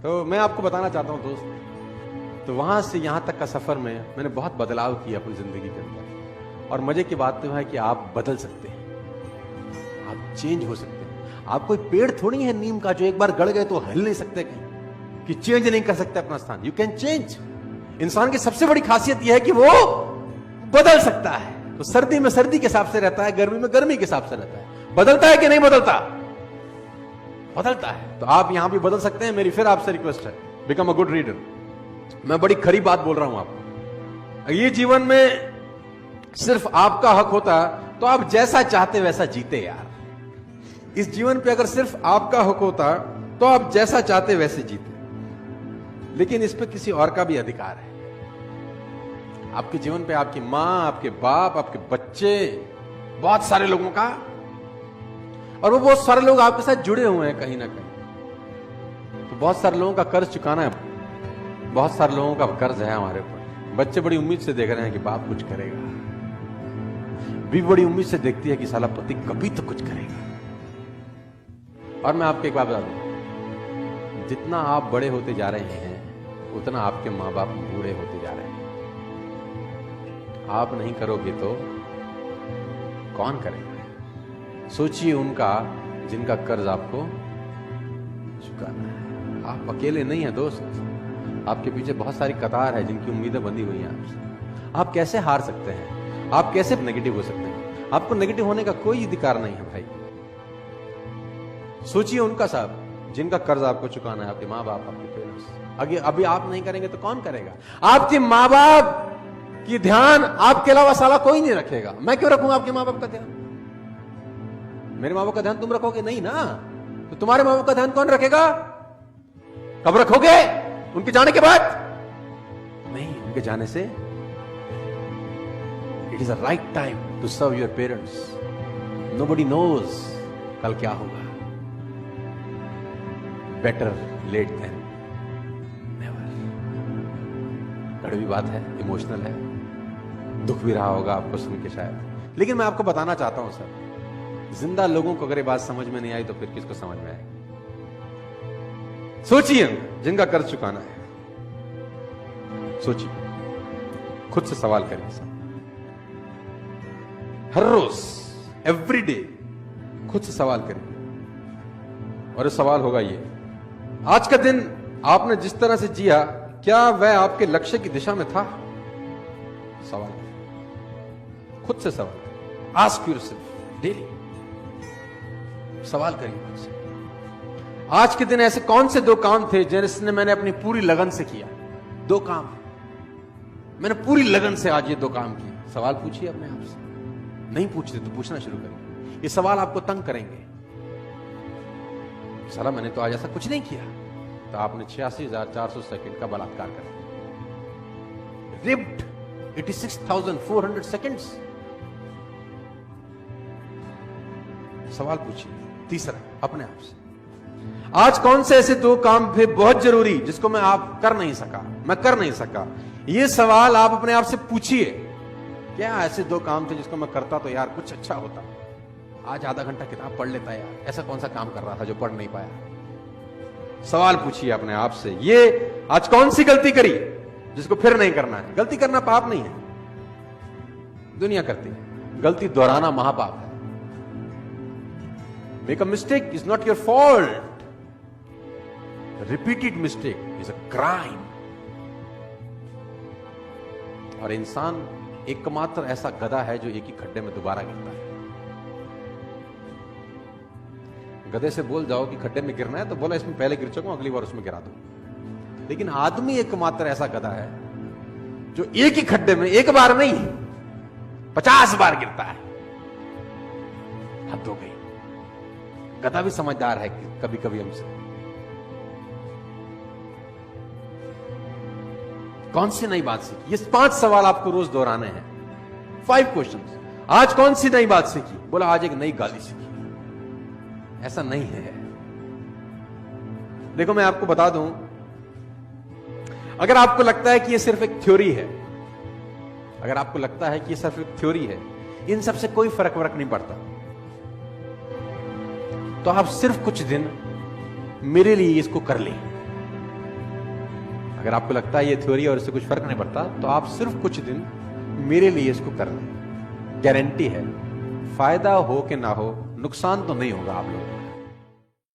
तो मैं आपको बताना चाहता हूं दोस्त, तो वहां से यहां तक का सफर में मैंने बहुत बदलाव किया अपनी जिंदगी के अंदर। और मजे की बात तो है कि आप बदल सकते हैं, आप चेंज हो सकते हैं। आप कोई पेड़ थोड़ी है नीम का जो एक बार गड़ गए तो हिल नहीं सकते कहीं, कि चेंज नहीं कर सकते अपना स्थान। You can change. इंसान की सबसे बड़ी खासियत यह है कि वो बदल सकता है। तो सर्दी में सर्दी के हिसाब से रहता है, गर्मी में गर्मी के हिसाब से रहता है। बदलता है कि नहीं बदलता? बदलता है। तो आप यहां भी बदल सकते हैं। मेरी फिर आपसे रिक्वेस्ट है, बिकम अ गुड रीडर। मैं बड़ी खरी बात बोल रहा हूं आपको। ये जीवन में सिर्फ आपका हक होता तो आप जैसा चाहते वैसा जीते यार। इस जीवन पे अगर सिर्फ आपका हक होता तो आप जैसा चाहते वैसे जीते, लेकिन इस पे किसी और का भी अधिकार है। आपके जीवन पे आपकी मां, आपके बाप, आपके बच्चे, बहुत सारे लोगों का, और वो बहुत सारे लोग आपके साथ जुड़े हुए हैं कहीं ना कहीं। तो बहुत सारे लोगों का कर्ज चुकाना है, बहुत सारे लोगों का कर्ज है हमारे ऊपर। बच्चे बड़ी उम्मीद से देख रहे हैं कि बाप कुछ करेगा, भी बड़ी उम्मीद से देखती है कि साला पति कभी तो कुछ करेगा। और मैं आपको एक बात बता दूं, जितना आप बड़े होते जा रहे हैं उतना आपके मां बाप बूढ़े होते जा रहे हैं। आप नहीं करोगे तो कौन करेगा? सोचिए उनका जिनका कर्ज आपको चुकाना है। आप अकेले नहीं हैं दोस्त, आपके पीछे बहुत सारी कतार है जिनकी उम्मीदें बंधी हुई हैं आपसे। आप कैसे हार सकते हैं? आप कैसे नेगेटिव हो सकते हैं? आपको नेगेटिव होने का कोई अधिकार नहीं है भाई। सोचिए उनका साहब जिनका कर्ज आपको चुकाना है, आपके माँ बाप, आपके पेरेंट्स। अभी आप नहीं करेंगे तो कौन करेगा? आपके माँ बाप की ध्यान आपके अलावा साला कोई नहीं रखेगा। मैं क्यों रखूंगा आपके माँ बाप का ध्यान? मेरे माँ बाप का ध्यान तुम रखोगे नहीं ना, तो तुम्हारे माँ बाप का ध्यान कौन रखेगा? कब रखोगे? उनके जाने के बाद नहीं, उनके जाने से। It is a right time to serve your parents. Nobody knows कल क्या होगा। Better late than never. कड़वी बात है, इमोशनल है, दुख भी रहा होगा आपको सुन के शायद, लेकिन मैं आपको बताना चाहता हूं सर, जिंदा लोगों को अगर ये बात समझ में नहीं आई तो फिर किसको समझ में आएगी? सोचिए जिनका कर्ज चुकाना है, सोचिए, खुद से सवाल करिए सर। हर रोज, एवरी डे खुद से सवाल करिए। और सवाल होगा ये, आज का दिन आपने जिस तरह से जिया, क्या वह आपके लक्ष्य की दिशा में था? सवाल खुद से सवाल। आस्क योरसेल्फ डेली, सवाल करिए खुद से। आज के दिन ऐसे कौन से दो काम थे जिसने मैंने अपनी पूरी लगन से किया? दो काम मैंने पूरी लगन से आज ये दो काम किए। सवाल पूछिए अपने आप से। नहीं पूछते तो पूछना शुरू करिए। ये सवाल आपको तंग करेंगे। साला मैंने तो आज ऐसा कुछ नहीं किया, तो आपने 86,400 सेकंड का बलात्कार कर दिया। Ripped 86,400 seconds. सवाल पूछिए। तीसरा, अपने आप से, आज कौन से ऐसे दो काम थे बहुत जरूरी जिसको मैं कर नहीं सका? ये सवाल आप अपने आप से पूछिए। क्या ऐसे दो काम थे जिसको मैं करता तो यार कुछ अच्छा होता? आज आधा घंटा किताब पढ़ लेता यार, ऐसा कौन सा काम कर रहा था जो पढ़ नहीं पाया? सवाल पूछिए अपने आप से। ये आज कौन सी गलती करी जिसको फिर नहीं करना है? गलती करना पाप नहीं है, दुनिया करती है। गलती दोहराना महापाप है। Make a mistake is not your fault, repeated mistake is a crime. और इंसान एकमात्र ऐसा गधा है जो एक ही खड्डे में दोबारा गिरता है। गधे से बोल जाओ कि खड्डे में गिरना है तो बोला इसमें पहले गिर चुका हूं, अगली बार उसमें गिरा दो। लेकिन आदमी एकमात्र ऐसा गधा है जो एक ही खड्डे में एक बार नहीं 50 बार गिरता है। हद हो गई। गधा भी समझदार है कि कभी कभी हमसे। कौन सी नई बात सीखी? ये 5 सवाल आपको रोज दोहराने हैं। 5 क्वेश्चंस। आज कौन सी नई बात सीखी? बोला आज एक नई गाली सीखी। ऐसा नहीं है। देखो मैं आपको बता दूं, अगर आपको लगता है कि ये सिर्फ एक थ्योरी है, अगर आपको लगता है कि ये सिर्फ एक थ्योरी है, इन सबसे कोई फर्क नहीं पड़ता, तो आप सिर्फ कुछ दिन मेरे लिए इसको कर लें। अगर आपको लगता है ये थ्योरी और इससे कुछ फर्क नहीं पड़ता, तो आप सिर्फ कुछ दिन मेरे लिए इसको कर लें। गारंटी है, फायदा हो कि ना हो, नुकसान तो नहीं होगा आप लोगों को।